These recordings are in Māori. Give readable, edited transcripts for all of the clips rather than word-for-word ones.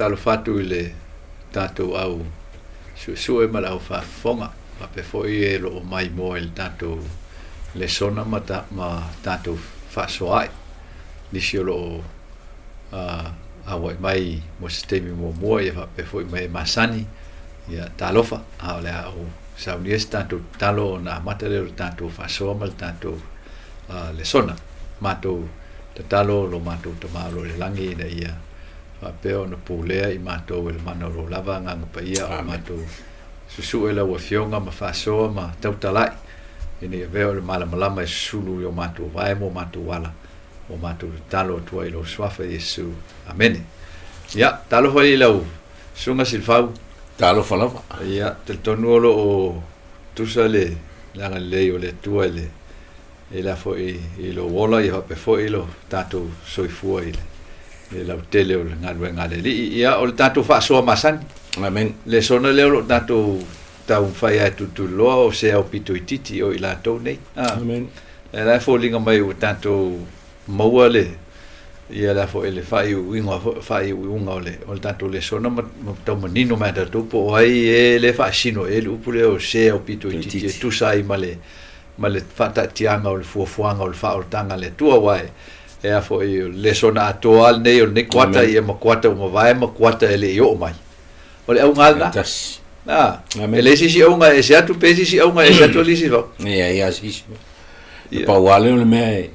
talo fatu le tatou au su e mala au whafonga ma pe foi e lo mai mo el tatou le sona ma tatou whasoai nisi o lo awai mai mo sistemi mo mua ia pe foi mai masani ia talofa a le au saunies tatou talo na mata le tatou whasoa ma tatou le sona matou te talo lo matou te malo le langi na ia peo na pulea i matou le mana lo lava nganga pa ia o matou susu ela wa fionga ma fasoa ma tautalai ini veo le malama e sulu yo matou vai mo matou wala o matou talo tua i lo swafa Yesu amen ya talo foi lau sunga silfau talo falava ya te tonu o tusale langa le o le tua le ela foi i lo wola i hope foi lo tatou soifua ile le lau tele o ngalwe ngale ia o tatou fasoa masani amen le sona le o tatou tau fai atu tu lo o se au pito ititi o ila tau nei amen ela fo linga mai o tatou maua le ia la fo ele fai unga ole o tatou le sona ma tau manino mai tatou po ai e le fa sino e lu pule o se au pito ititi tu sai male fata tianga o le fuafuanga o le fa o tanga le tua wai e a fo le sona atoal nei o ne kwata ia ma kwata o ma vai ma kwata ele yo mai o le au ngalna ele si unga e se atu pesi si unga e se atu lisi va ia si pa wale o le me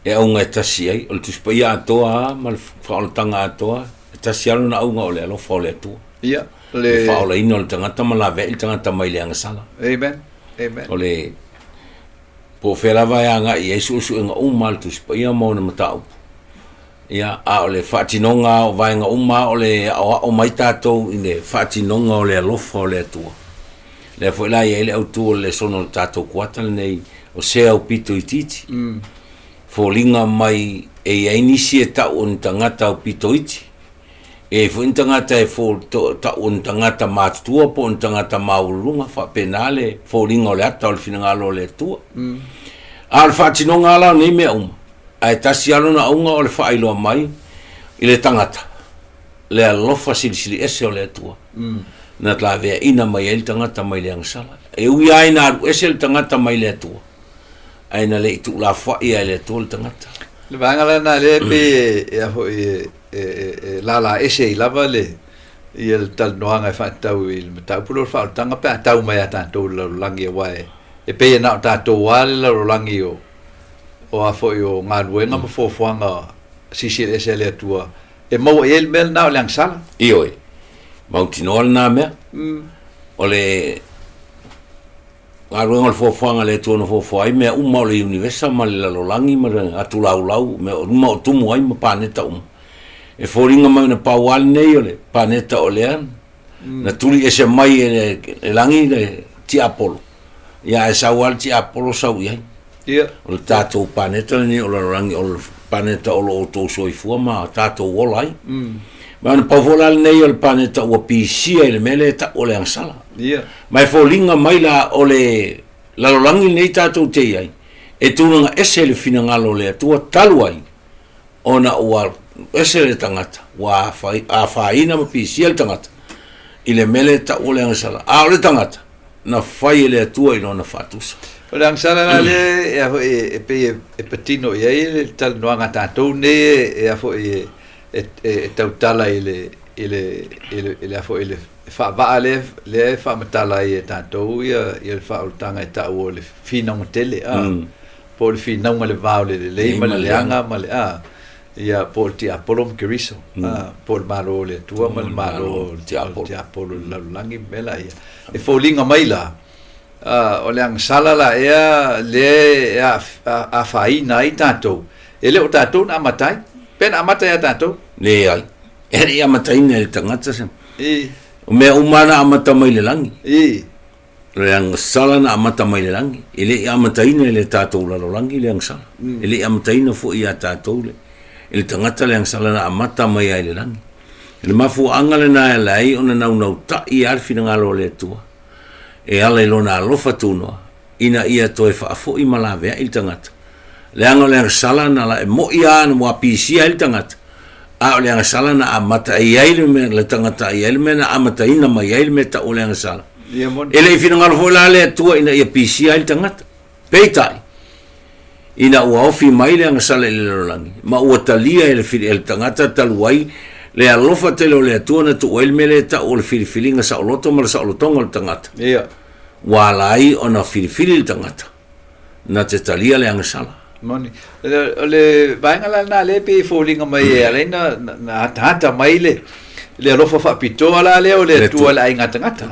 e unga tasi ai o tu spa ia toa mal fa o tanga toa tasi alu na unga o le lo fo le tu ia le fa o le ino tanga tamala ve tanga tamai le anga sala amen o le po fela vai anga i Yesu nga umal tu spa ia mo na matau ia a o le fatinonga o vai nga uma o le o mai tatou i le fatinonga o le alofa o le atua le foi la ia le autu le sono tatou kuata nei o se au pito ititi fo linga mai e inisi e tau on tangata o pito iti e fo tangata e fo tau on tangata matua po on tangata maulunga fa penale fo linga o le ata o le finangalo o le atua al fatinonga la nei me ai tasi alo na unga o le whailo mai i le tangata le alofa silisili ese o le atua na tla vea ina mai el tangata mai le angsala e ui aina aru ese le tangata mai le atua aina le itu la whai ai le atua le tangata le vangala na le pe la ese i lava le i el tal noanga e whaatau i le matau pulo le whaatau tanga pe atau mai a tātou la rolangi e wae e pe e nao tātou wale la rolangi o a foi o ngaluenga ma fofuanga sisi ese le atua e mau el mel na le angsala ioi mautinol na me o le ngaluenga le fofuanga le atua no fofuai me uma o le universa ma le lalolangi ma atu laulau me uma o tumu ai ma paneta e foringa mai na paual nei o le paneta o lean na tuli ese mai e langi le ti apolo ia e sawal ti apolo sau iai ia o tatou paneta ni o rangi o paneta o lo to soifua ma tatou wolai ma na pavolal nei o paneta o PC ele mele ta o le ansala ia mai folinga mai la o le la rangi nei tatou te ai e tunanga ese le finangalo le tua taluai ona o ese le tangata wa faina ma PC le tangata ile mele ta o le ansala a le tangata na fai le tua i no na fatusa o le angsala na le e patino ia i tal noanga tātou ne e a fo e tautala i le a fo i le whaavaa le whaamatala i e tātou ia i le whaautanga i tau o le whinaunga tele po le whinaunga le vau le leima le leanga ma le ia po ti apolo mkiriso po le maro le tua ma le maro ti apolo lalulangi mela ia e fo linga mai la o le angsala la ea le a faina i tātou e le o tātou na amatai pena amatai a tātou le ai e amatai ne le tangata sem o mea umana amata mai le langi le angsala na amata mai le langi e le amatai ne le tātou lalolangi le angsala e le amatai na fo i a tātou le e le tangata le angsala na amata mai ai le langi e le mafu angale na e lai o na nau ta i alfi na ngalo le tua e ala i lona alofa tunoa ina ia toe whaafo i malawea i tangata le anga le angsala na la e mo ia na mua pisia i tangata a ole anga sala na amata ai le tangata ai me na amata ina mai ai me ta ole anga sala ele fina ngal fola le tua ina ia pisi ai tangata peitai ina ua ofi mai le anga sala le lolangi ma ua talia ele fili el tangata taluai le alofa te le tua na tu oil mele ta o le filifilinga sa oloto ma sa olotonga le tangata ia walai ona filifili le tangata na te talia le anga sala moni le vainga la na le pe folinga mai ale na tata mai le alofa fa pito ala le o le tua la inga tangata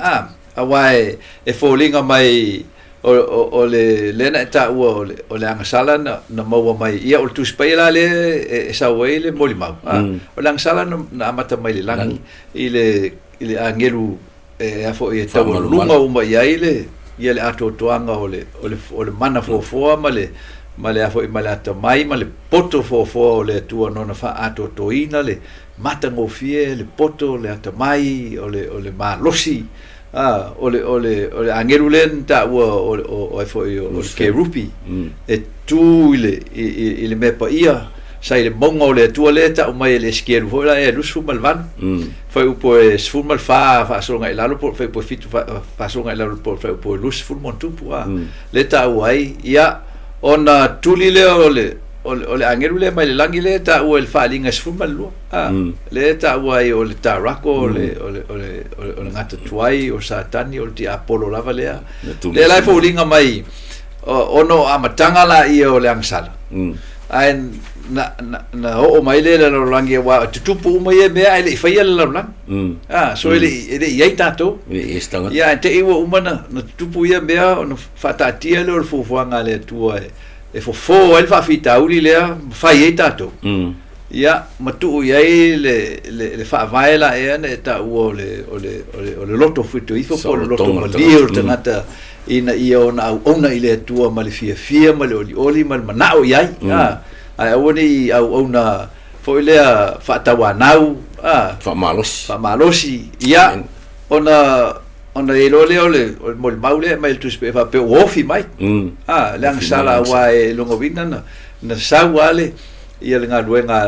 awai e folinga mai o le lena ta o le anga sala na maua mai ia o tu spaila le e sa wele moli mau o le anga sala na amata mai le langi ile angelu e afo e ta lunga o mai ile ia le ato toanga o le mana fo ma le afo i malata mai ma le poto fo le tua nona fa ato toina le mata ngofie le poto le ata mai o le malosi o le angelu len ta o fo o ke rupi e tu ile me pa ia sai le mongo le tua le ta o mai le skelu fo la e lusu malvan foi upo e sfuma fa so ngai lalo por foi po fitu fa so ngai lalo por foi po lus ful montu le ta uai ia ona tuli le ole angelu le mai le langi le ta o el falinga sfuma lu le ta uai o le tarako ole ngata tuai o satani o ti apollo lava le lai fo linga mai ono amatanga la ia o le angsala ai na o mai le langi wa tutupu mai me ai le faia le lang so ele ia tato ia te iwa umana na tutupu ia me no fatatia le fo fuanga le tua e fo el fa fitauli le faia tato ia matu ia le fa vaela e ne ta o le loto fito ifo po le loto malio tangata ina ia ona ile tua malifia ma le oli mal manao ia ai oni au ona foi le fa tawanau fa malosi ia ona ele mol maule mai tu spe fa pe ofi mai le angsala wa e longovina na sawale ia le ngaluenga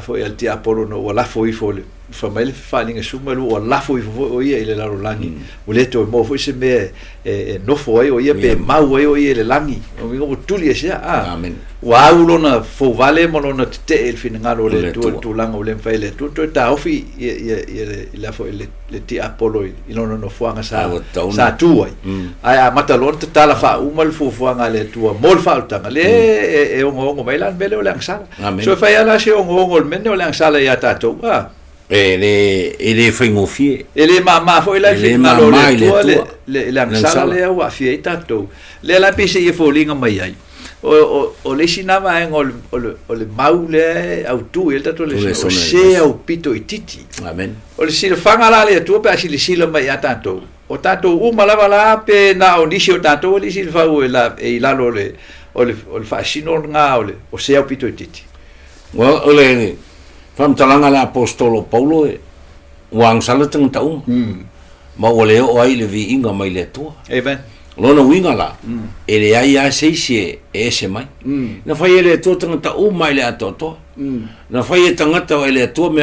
foi el ti apolo no wala foi foi famile finding a sumalu o la foi o ia ile la langi o le to mo foi se me no foi o ia pe mau o ia le langi o mi go tuli sia amen wa ulona fo vale mo lona te el finangalo le tu lango le file tu ta ofi ia la foi le ti apolo ino no fuanga sa tu ai mata lon te tala fa umal fo fuanga le tu mol falta le e o ngo mai lan bele o lang sala so fa ia la se o ngo men o lang sala ia tato ele foi ngofie ele ma foi la finalo le lang sala le wa fie tato le la pise e fo linga mai ai o le sinama en o le maule au tu el tato le se au pito ititi amen o le sila fanga la le tu pe sila mai atato o tato malava la pe na o disi o tato le sila fa o la e la le o le fascino nga o se au pito ititi o le fam talanga la apostolo paulo wang salatang taum ma o le o ai le vi inga mai le tua amen lona winga la ele ai a seisi ese mai na fai ele to tangata mai le atoto na fai tangata ele to me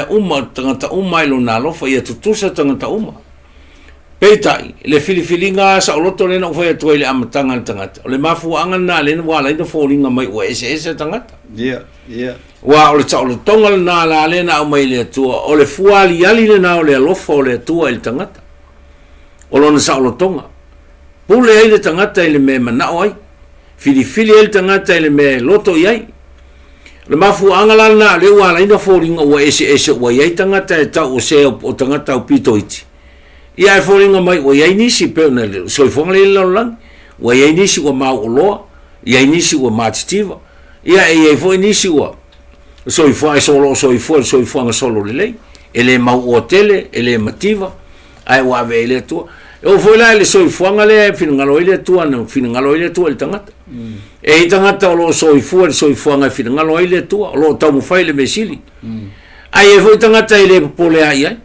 tangata mai lo na lo fai tutusa tangata peitai le filifilinga sa loto le no fai to ele amatanga tangata le mafu anga na le wala ina folinga mai o ese tangata wa o le tau tonga na la le na mai le to o le fuali ali le na o le lofo le to el tangata o lona sa tonga pule ai le tangata ile me manao ai fili ele tangata ile me loto ai le mafu angala na le wala ina foringa o ese o ai tangata e tau o se o tangata o pitoiti ia e foringa mai o ai nisi pe na so fonga le lang o ai nisi o ma o lo ia nisi o matitiva ia e foi nisi o so fonga solo le ele ma o tele ele mativa ai wa vele tu o foi lá ele soi fuanga le finangalo ile tua no finangalo ile tua el tangata e tangata lo soi fuanga finangalo ile tua lo tau mo fai le mesili ai e foi tangata ile pole ai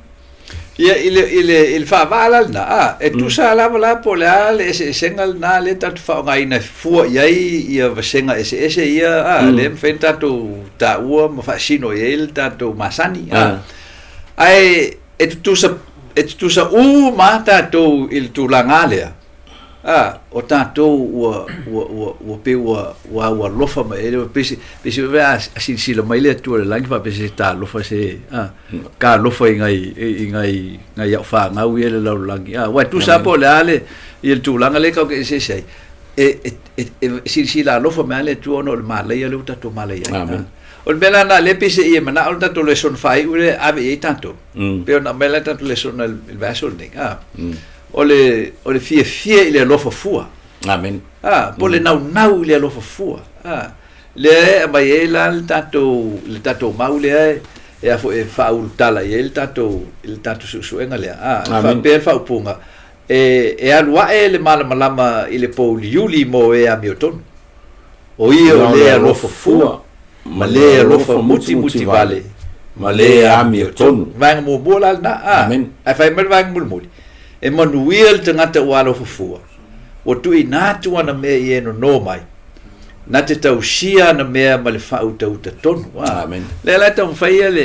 il fa valal na tu sa la pola le sengal na le tat fa ngai na fu ia vasenga ese ia le fenta tu ta ua ma fa sino il tanto masani ai tu sa mata tu il tu langale o tanto o pe o lofa ma ele pesi va si lo mai le tu le langi fa pesi ta lofa se ka lofa ngai ya fa ngau ele lo langi wa tu sa po le il tu langale ka ke se si la lofa ma le tu no ma le ya lu ta tu ma le ya o bela na le pesi e mana o tanto le son fai ule ave e tanto pe na bela tanto le son il vaso ne ole fie ile lofa fua amen pole nau ile lofa fua le mai ela le tato maule e a fo e fa ultala il tato su engale fa per fa upunga e alwa ele malama ile po yuli mo e a mioton o io le lofa fua ma le lofa muti vale ma le a mioton vang mo bola na amen ai fa mer vang mulmuli e manuel tangata walo fufua o tu inatu ana me ye no mai na te tausia na me ma le fa uta ton amen le la tau faia le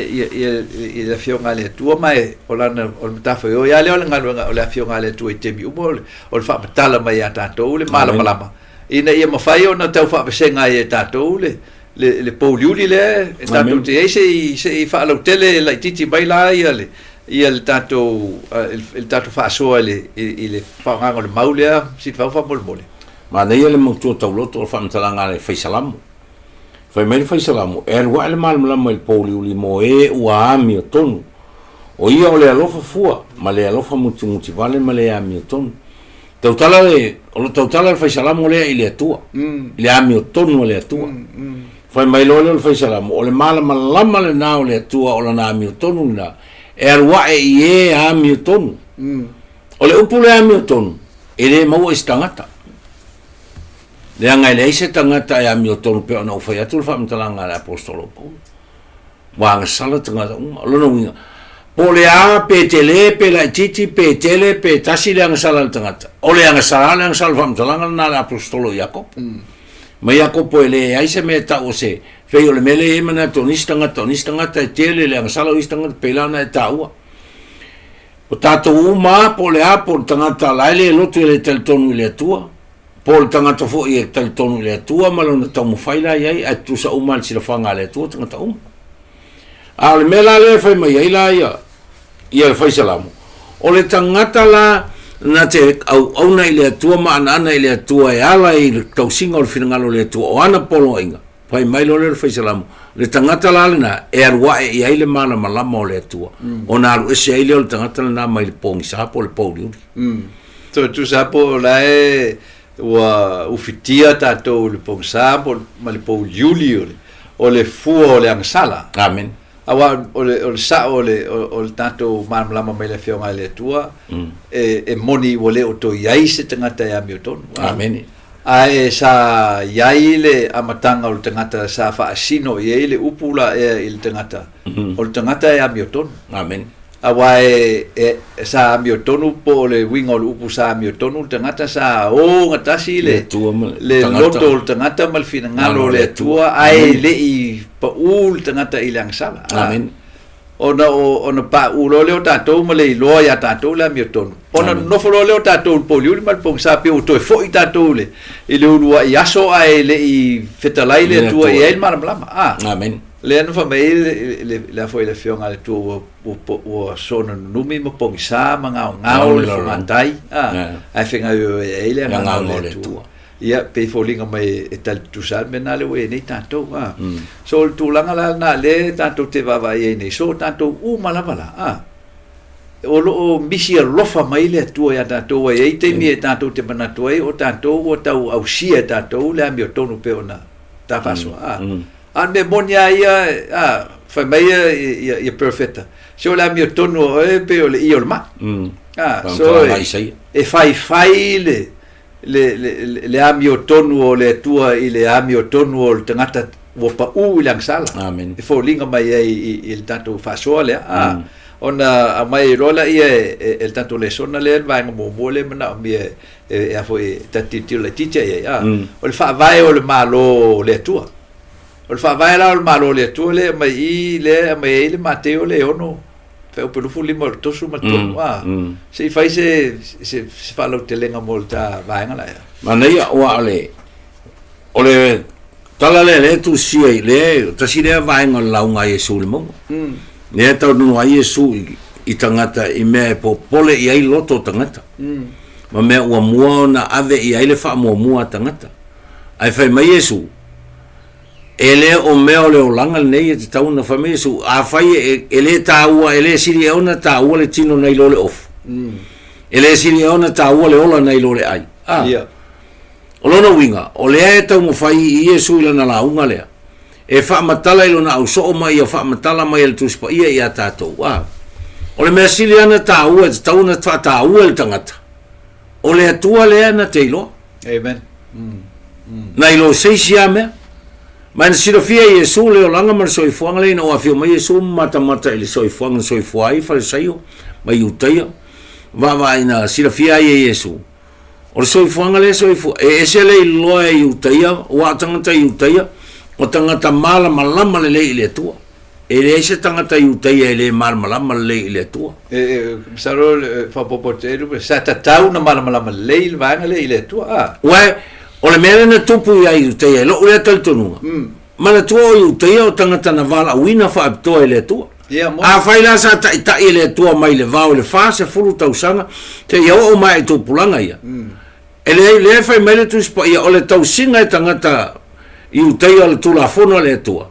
le fionga le tu mai o lana o mtafa yo ya le o ngalo o le fionga le tu e temi o o fa tala mai ata to le malama ina ia ma fai o na tau fa senga e tato le poliuli le tato te se fa lo tele la titi mai la ia il tato fa so il fa ngalo maulea si fa mole ma nei le mo tu tau loto fa mtalanga le faisalamu fa mai faisalamu wa le mal il poliuli mo ua ami o tonu o ia o le alofa fua ma le alofa muti vale ma le ami o tonu tautala le faisalamu le ile atua le ami o tonu le atua fa mai le faisalamu o le malama le nao le atua o le ami o tonu na wa ami o tonu o le upu le ami o tonu ele mau istangata le anga le ise tangata e ami o tonu pe ona ufai atu fa mtalanga le apostolo Paulo wa sala tangata lo no winga po le a pe tele pe la titi pe tele pe tasi le anga sala tangata o le anga sala fa mtalanga na le apostolo Jakob ma Jakob ele ai se meta o se fei o le mele e mana tonistanga e tele le anga sala istanga pe la na taua o tato uma po le a po tangata la le lotu le tel tonu le tua Paul tangata fo e tel tonu le tua malona tamu faila ai atu sa umal sila fanga le tua tangata al mela le fai mai ai la ia fai salamu o le tangata la na te au na ile tua ma ana ile tua e ala i tausinga o finangalo le tua o ana polo inga fai mai lo le fai salamu le tangata la na e arwa e ai le mana malama o le tua ona alu ese ai le tangata na mai le pongi sa po le poli so tu sapo la e wa ufitia tato le pongsa po ma le po Julio o le fu o le angsala amen awa o le tato malama mai le fionga le tua e moni o le o to yai se tangata ya mioton amen ai sa yai le amatanga o tangata sa fa asino yai le upula e il tangata o tangata ya mioton amen awa sa miotonu po le wingo upu sa miotonu tangata sa ngatasi le loto tangata malfina ngalo le tua ai le I paul tangata ilang sala amen ona pa ulo le tato male lo ya tato la miotonu ona no folo le tato po liu mal pong sa pe o to fo tato le ile ulua yaso ai le I fetalai le tua e mal malama amen le anu fa mai le foi le fionga le tu o sono numi mo pong sa manga ngao le mantai ai fenga e le ngao le tu ia pe folinga mai e tal tu sa menale we nei tanto so tu langa la na le tanto te va vai nei so tanto mala o lo misi lofa mai le tu ya tanto e te mi tanto te mana tu o tanto o tau au sia tanto le ambio tonu pe ona ta faso ande monia ia fa mai ia perfetta so la mio tono pe o le io ma so e fai le amio tono le tua ile amio tono tangata wo pa u lang sala amen e fo linga mai il tanto fa so le ona mai rola ia el tanto le sona le vai mo le mana mi e foi tatiti le titia ia o le fa vai o le malo le tua o le fa vai la o le malo le tua le mai le Mateo le ono fe o pelo fuli mo tosu ma to se fai se fa lo telenga molta vai ngala ia mana ia ole tala le tu si le ta si le vai ngol launga Yesu le mo ne tau no ai Yesu i tangata i me po pole i ai loto tangata ma me ua mua na ave i ai le fa mua tangata ai fai mai Yesu ele o me o le olanga nei te tau na fa me Yesu a fai ele taua ele siri ona taua le tino nei lo le of ele siri ona taua le ola nei lo le ai o lona winga o le e tau mo fai i Yesu i lana launga lea e fa matala i lona au so mai ia fa matala mai el tuspa ia tatou o le mea sili ana taua te tau na taua le tangata o le atua lea na teilo amen na ilo seisi a mea ma na silofia i Yesu le o langa ma le soifuanga le ina o afio mai Yesu mata i le soifuanga soifuai fa le saio ma i utaia va ina silofia i Yesu o le soifuanga le soifu ese le iloa i utaia wa tangata i utaia o tangata malama le le tua ele ese tangata i utaia le malama le tua saro fa popotero sa tatau na malama le vanga le tua o le mele na tupu ia i utaia lo le taltonunga mana tua i utaia o tangata na vala wina fa aptoa le tua a faila sa ta le tua mai le vau le fa se fulu tausanga te ia o mai tu pulanga ia ele le fai mele tu spa ia o le tausinga tangata i utaia le tulafono le tua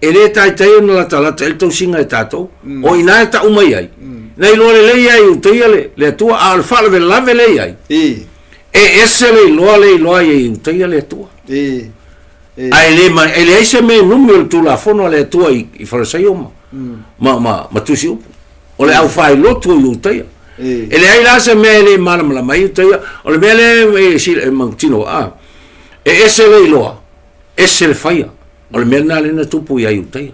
ele tai no la talata el tausinga e tatou o ina ta umai ai nei lo le ai utaia le tua al fa le lave le ai ese le lo ai utaia le tua ai le ma ele ese me numero tulafono le tua i fa sai ma tu si o le au fai lo tu utaia ele ai la se me le mala mai utaia o le mele si mantino ese le lo ese le faia o le mena le na tupu ia utaia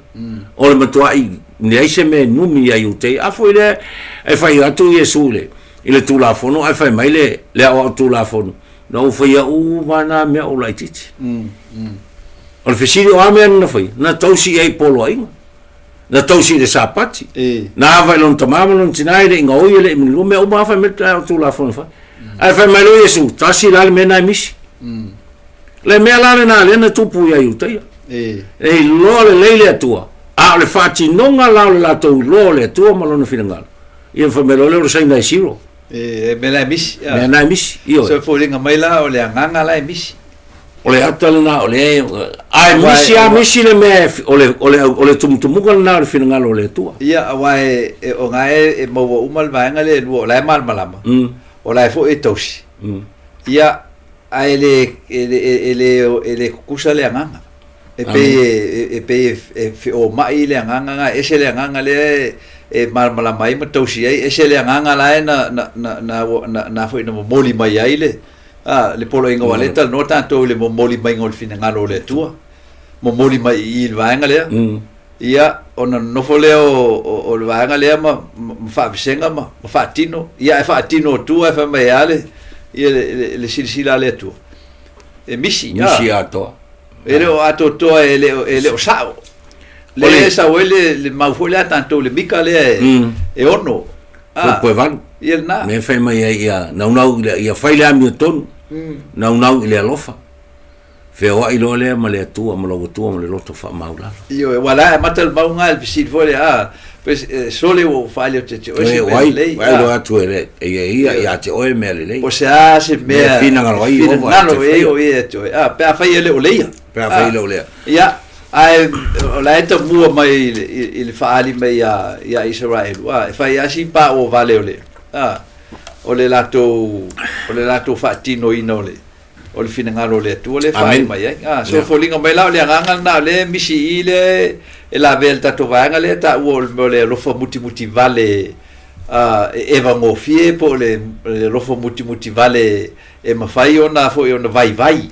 o le matuai nei se me numi ia utaia a foi le e fai atu Yesu le ile tulafono ai fai mai le au tulafono no foi u mana me o lai titi o le fesiri o ame na foi na tausi ai polo ai na tausi le sapati na vai lon tamama lon tinai le ngoi le mi lo me o ma fai me tulafono fa ai fai mai lo Yesu tasi la mena misi le mea lale na le na tupu ia utaia lo le leile atua a le fati nonga la le latou lo le atua malona finangala ia fa melo le sai na siro me la misi io so folinga mai la o le nganga la misi o le atala na o le ai misi le me o le tumtumuga na le finangala o le atua ia wai o ngai mo umal vanga le o la mal malama o la fo etosi ia ai ele kusa le nganga e pe o mai le nganga ese le nganga le mala mai matosi ai ese le nganga la na foi no moli mai ai le le polo inga waleta no tanto le moli mai ngol fina ngalo le tua moli mai il vanga le ia ona no fole o vanga le ma fa visenga ma fa tino ia fa tino tua fa mai ale ia le silsila le tua misi ato ele o ato to ele o sao le sa le maufolia tanto le mika le e ono po van ia na me fai mai ia nau ia fai le ami ton nau ile alofa fe o ilo le ma le tua ma lo tua ma le loto fa maula io wala matal baunga il visit vole pues sole o fallo te o se lo atu ele ia te o me le o se se me fina ngalo ai o to pe fai ele o leia pe fai ele o leia ia ai la eta mua mai il faali mai ia Israel fai asi pa o vale o le o le lato fatino ino le o le finangalo le tu le fai mai so folinga mai la le nganga na le misi ile e la velta to vanga le ta o le lofo muti vale eva mo fie po le lofo muti vale e ma fai ona fo ona vai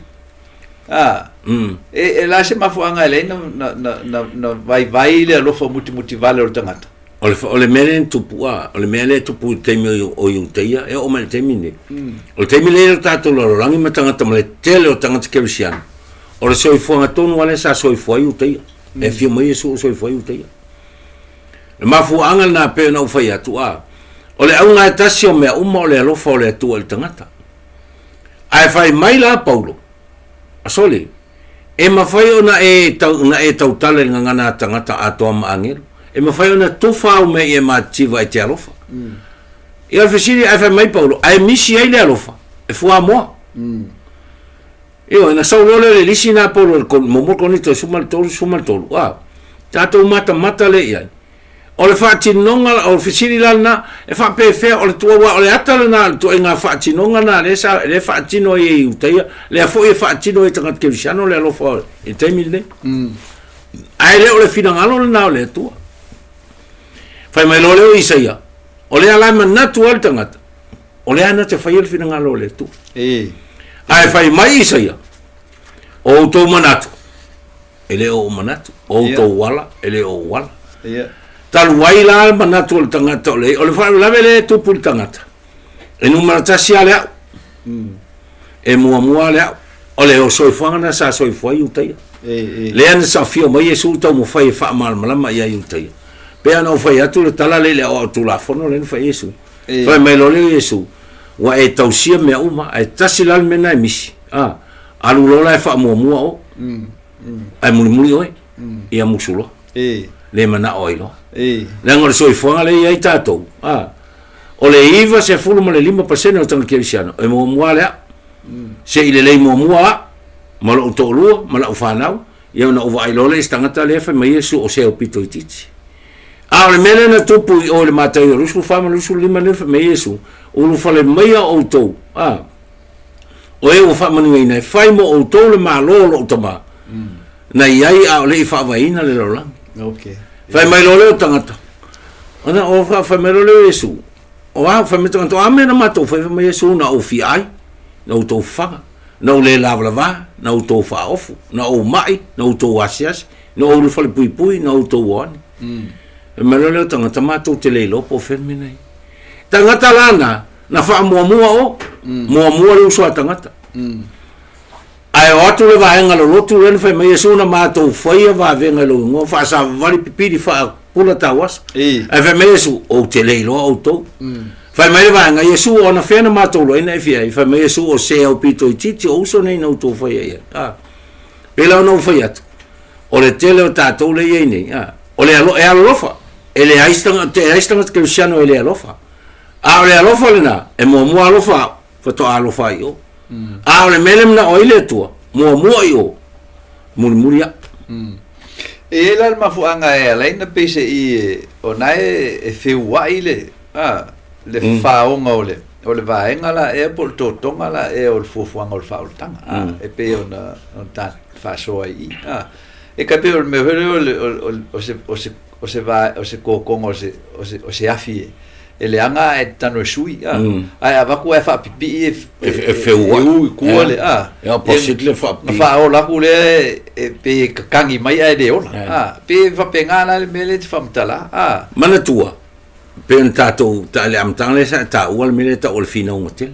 e la se ma fuanga le na vai le lofo muti vale o tangata ole mele tupua ole mele tupu temi o yuteia e o mele temi ne o temi le tato lo rangi matanga tamale tele o tanga kerisian o le soifuanga tonu ale sa soifua yuteia e fio mai so soifua yuteia le mafu angal na pe na ufai atu a o le aunga tasi o mea uma o le alofa o le atu o le tangata ai fai mai la paulo asole e mafai ona e tau tale ngana tangata ato ama angelo e mafai ona tofa o me e mativa e te alofa e al fesiri ai fai mai paulo ai misi ai le alofa e fua moa io na saulole le lisi na paulo con momokonito sumal tolu tato mata le iai o le whaatinonga o fesiri lana e whapewhea o le tuawa o le atala na to e ngā whaatinonga na le whaatino e uteia le a fo e whaatino e tangat kerisiano le alofa e teimi le ai le o le finangalo le nao le atua fai mai lo leo Isaia o le alai manatu al tangata o le ana te whai el finangalo le atua ai fai mai Isaia o tau manatu ele o manatu o tau wala ele o wala talu wai la manatu le tangata o le whai lave le tupu le tangata e numara tasi ale au e mua le au o le o soifuanga na sa soifua i uteia le ana sa fio mai e su tau mo whai e wha malama i a uteia pe ana o whai atu le tala le o tu la fono le whai Yesu whai mai lo le Yesu wa e tausia mea uma e tasi lal mena e misi alu lola e wha mua o ai muli oe ia musulo le mana o ilo le ngore soifuanga le ia i tātou o le iwa se fulu ma le 5% o tanga kerisiano e mua le se i le lei mua ma lo utolua ma la ufanau ia na uva ailole istangata le fa mai Yesu o se o pito i titi a le mele na tupu o le matai o rusu fama rusu 5 le fa mai Yesu o lu fale mai o tou o e o fa manu ina fai mo o tou le malo lo tama na iai a le fa vaina le lo lang fai mai lo le tangata ana o fa mai lo le Yesu o a fa mai tangata a me na mato fa mai Yesu na o fi ai na o tou fa na o le lava na o tou fa ofu na o mai na o tou asias na o lu fale pui na o tou wani me lo le tangata mato te le lo po fermina tangata lana na fa mua o mua le uso tangata ai o atu le vaenga lo lotu le fa mai Yesu na mato foi va venga lo ngo fa sa vali pipiri fa pula tawas ai fa mai Yesu o te le lo auto fa mai vaenga Yesu ona fena mato lo ina fi ai fa mai Yesu o se o pito i titi o so nei no to foi ai pela no foi atu o le tele o tato le ye nei o le alo e alofa ele aistanga ke Cristiano ele alofa a le alofa lena e mo alofa fa to alofa io a le melem na oile tua mo io murmuria e la mafuanga e la ina pese i o nai e feua ile le faonga o le vaenga la e por totonga la e o fufuanga o faultanga e pe ona ta fa so ai e capito me o se va o se kokongo o se afie ele anga e tano sui ai avaku e fa pipi e feua kuole e posit le fa fa o la kule e pe kangi mai ai de ola pe va pengana le mele te famtala mana tua pe un tato ta le am tang le sa ta o le mele ta o le fina o te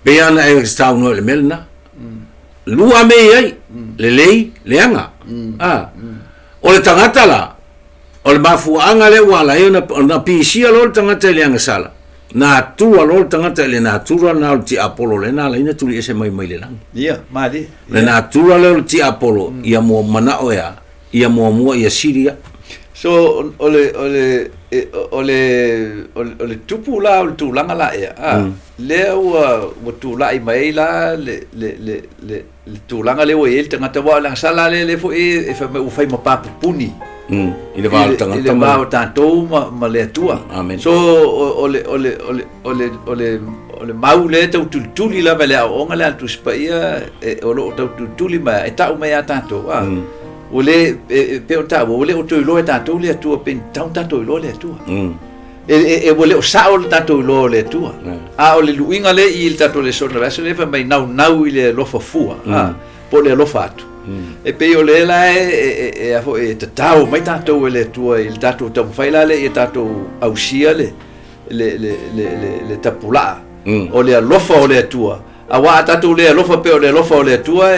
pe ana e sta no le melna lua me ai le lei le anga o le tangata la o le mafuanga le wala e na pisia lo tangata le anga sala na tua lo tangata le na tua na ti Apollo le na ina tu ese mai le lang mali le na tua lo ti Apollo ia mo mana o ia mo ia Siria so ole tupu la o tu langa la le o tu la i mai la le tu langa le o el tangata wa la sala le fo e fa me fai ma papu puni ile va tangata ma tanto ma le tua so ole mau le tu tuli la vale o ngala tu spaia o lo tu tuli ma e ta o me tanto ole pe o ta ole o tu lo e tanto le tua pen tanta to lo le tua e wole o sao le tatou lo le tua a o le luinga le i le tatou le sona vaso le fa mai nau i le lofa fua po le lofa atu e pe o le la e a fo e tatau mai tatou le tua i le tatou tau faila le i tatou ausia le tapula o le lofa o le tua a wa tatou le lofa pe o le lofa o le tua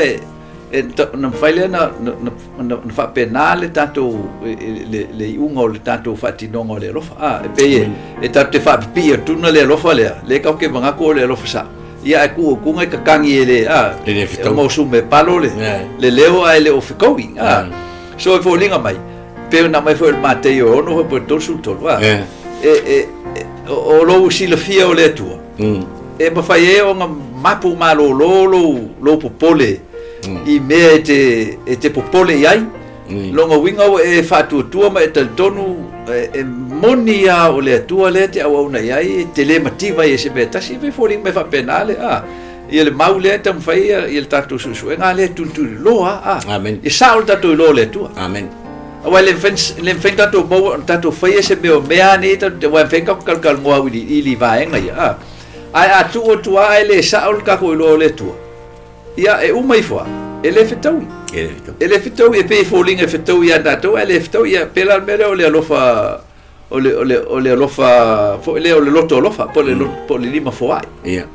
na faile na fa penale tatou le unga o le tatou fatinonga o le lofa pe e tatou fa pia tuna le lofa le ka ke manga ko le lofa sa ia ku ngai ka kangi le mo sume palo le leo ai le ofikowi so fo linga mai pe na mai fo el mateo no po to sul to o lo sila fia o le tua e ma fai o nga mapu malo lo popole i me te popole ai longa winga e fatu tua ma te tonu e monia o le tua le te au na ai telemativa e se beta si ve foling me fa penale e le maule tam fai e le tatu su nga le tu loa amen e saul tatu lo le tua amen wa le fen tatu fai se me ani te wa fen kal ngoa wi li va nga ia ai atu o tua ai le saul ka ko lo le tua ia e umai foa ele fitau e pe foling e fitau ia dato ele fitau ia pela mele o le lofa o le lofa fo le loto lofa po le lima foa ia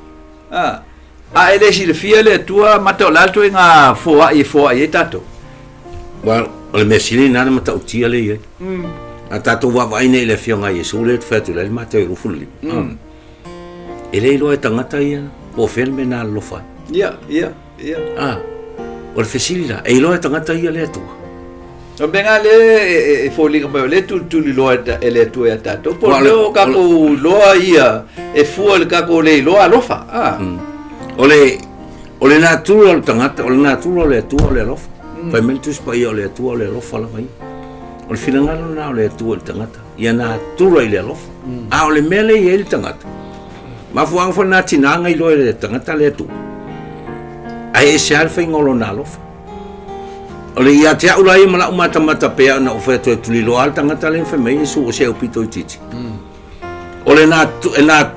ele si le fia le tua mata l'alto nga foa e tato well o le mesili na mata utia le ia a tato wa vai nei le fia nga Yesu le fatu le mata i rufuli ele lo e tangata ia po felme na lofa ia o le fesila e loa tangata ia le atua o benga le e folinga mai le tu loa ele tu e tato po lo ka ko loa ia e fu le ka ko le loa lofa o le natural tangata o le natural le atua le lofa fa mentus pa ia le atua le lofa la vai o le finangalo na le atua le tangata ia natural le lofa o le mele ia le tangata ma fuang fo na tinanga i loa le tangata le atua ai se alfa ngolo na lofa ole ia te aula i mala mata pe na oferto tu li lo alta ngata le fe mai su o se o pito titi ole na tu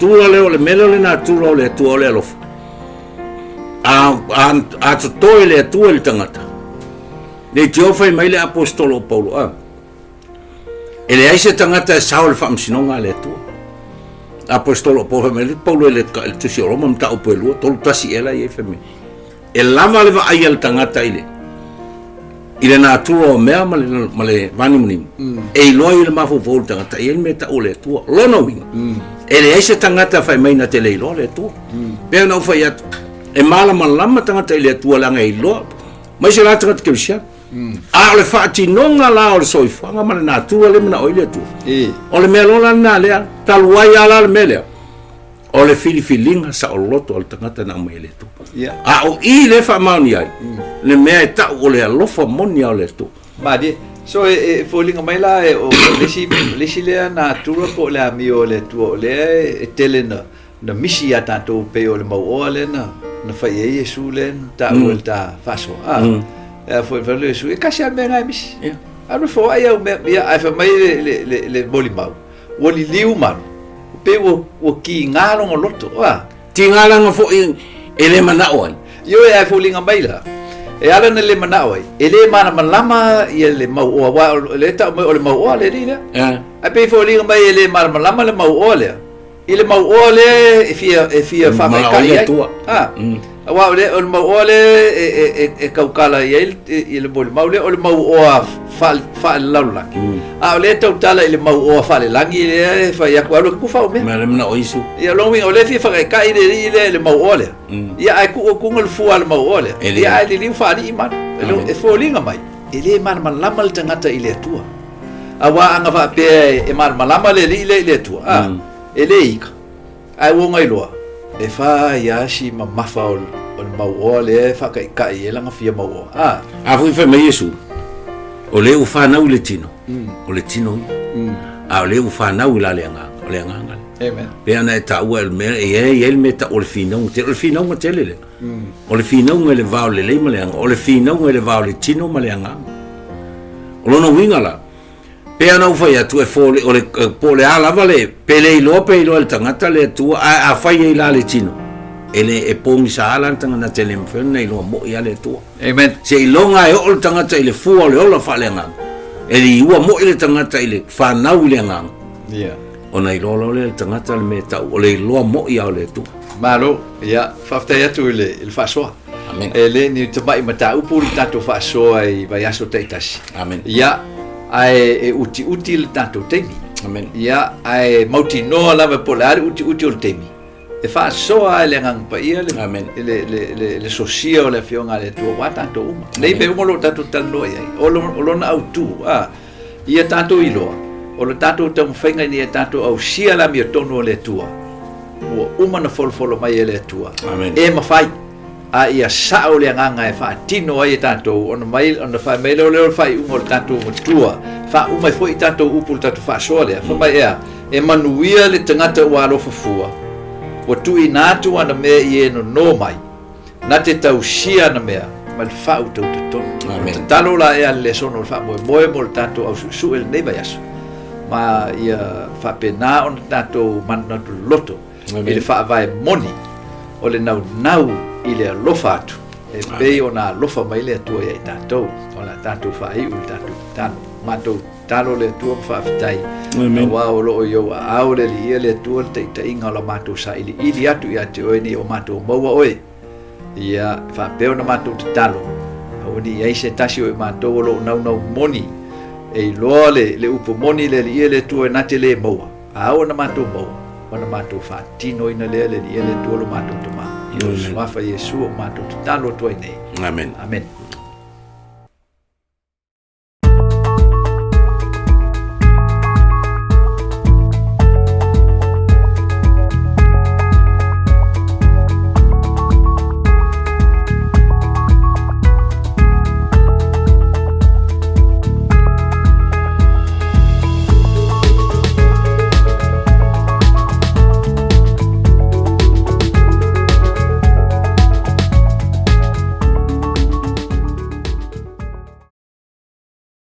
le melo le na tu le tu ole lofa a to le tu el tangata le tio fe mai le apostolo paulo ele ai se tangata saul fam sinonga le tu apostolo paulo le tu si roma mta o pelo tol tasi ela i fe mai e lava le va ai al tangata ile na tuo mea male vani muni e loi le mafu vol tangata ele meta ole tu lo no wing ele ese tangata fai mai na tele lo le tu pe no fai atu e mala malama tangata ile tu la ngai lo mai se la tangata ke sia a le fati nonga la o soifa nga mala na tu le na ole tu o le melo la na le talwai ala le mele o le filifilinga sa o loto al tangata na mai le tu o i le fa mauni ai le mea ta o le alofa moni o le tu ma di so e folinga mai la o le si le na tura po le ami o le tu le tele na misi ata to pe o le mau o le na fai e Yesu le ta o ta faso foi vale Yesu e kasi me ngai misi a fo ai o me ai fa mai le bolimau o li liu man pe o ki ngalo ngoloto ti ngala fo ele mana oi yo e folinga mai la e ala na le mana oi ele mana malama ia le mau o le ta o le mau o le ri a pe folinga mai ele mana malama le mau o le ile mau o le e fia fa mai kai wa le o mau o le e kaukala ia le bol mau le o le mau o fa laula a le tau tala ile mau o fa le langi le fa ia kwa ku fa me ma le mana oi su ia lo winga o le fa kai le mau o le ia ai ku ngol fu al mau o le ia ai li fa ni man e folinga mai ele man malama le tangata ile tua awa anga fa pe e man malama le tua ele ika ai wo ngai loa e fa ia si mafa o mau o le fa kai e langa fia mau o a fu fe mai Yesu o le u fa na u le tino o le tino a le u fa na u la le nga o le nga amen pe ana ta u el me e el me ta o le fino te le o le fino le va o le male o le fino le va o le tino male nga o lo no winga la Pea na ufai atu e fole o le pole ala vale pele ilo le tangata le tua a fai e la le tino. Ele e pongi sa ala tangana tele mfena ilo mo ia le tua. Amen. Se ilonga e o tangata ile fua le ola fa le nga. Ele iua mo ile tangata ile fa nau le nga. Yeah. Ona ilo le tangata le meta o le ilo mo ia le tua. Malo, ya fafta tu il fa soa. Amen. Ele ni te mai mata upu tato fa soa i vai aso teitasi. Amen. Ya ai e uti le tato temi. Amen. Ya ai mauti no lava polare uti o temi. E fa soa le ngang pa ia le Amen. le sosia o le fionga le tu wa tato uma. Le be mo lo tato talo ia. O lo na autu ia tato iloa. O lo tato tam fenga ni tato au sia la mi tono le tua. O uma na folo mai ele tua. Amen. E mafai a ia sao le nganga e fa tino ai tato on mai on fa mai le fai un tato tua fa uma foi tato upul tato fa sole fa mai e manuia le tangata wa lo fufua o tu inatu ana me ie no mai na te tausia na mea mal fa u to Amen. talo la e le sono fa mo tato au su el neva yaso ma ia fa pena on tato man na loto ele fa vai moni o le nau i le alofa atu e pei ona alofa mai le atua ia i tātou ona tātou whai u tātou tano mātou talo le atua mwhaafitai na wā o loo iau a au le li ia le atua te inga o la mātou sa ili atu i ate oe ni o mātou maua oe ia whapeo na mātou te talo au ni iai se tasi oe mātou o loo nau moni e loa le upo moni le li ia le atua e nate le maua a au na mātou maua ona mātou whaatino ina le li ia le atua lo mātou te maa Yesu wafa Yesu o mātou te talo toi nei. Amen. Amen.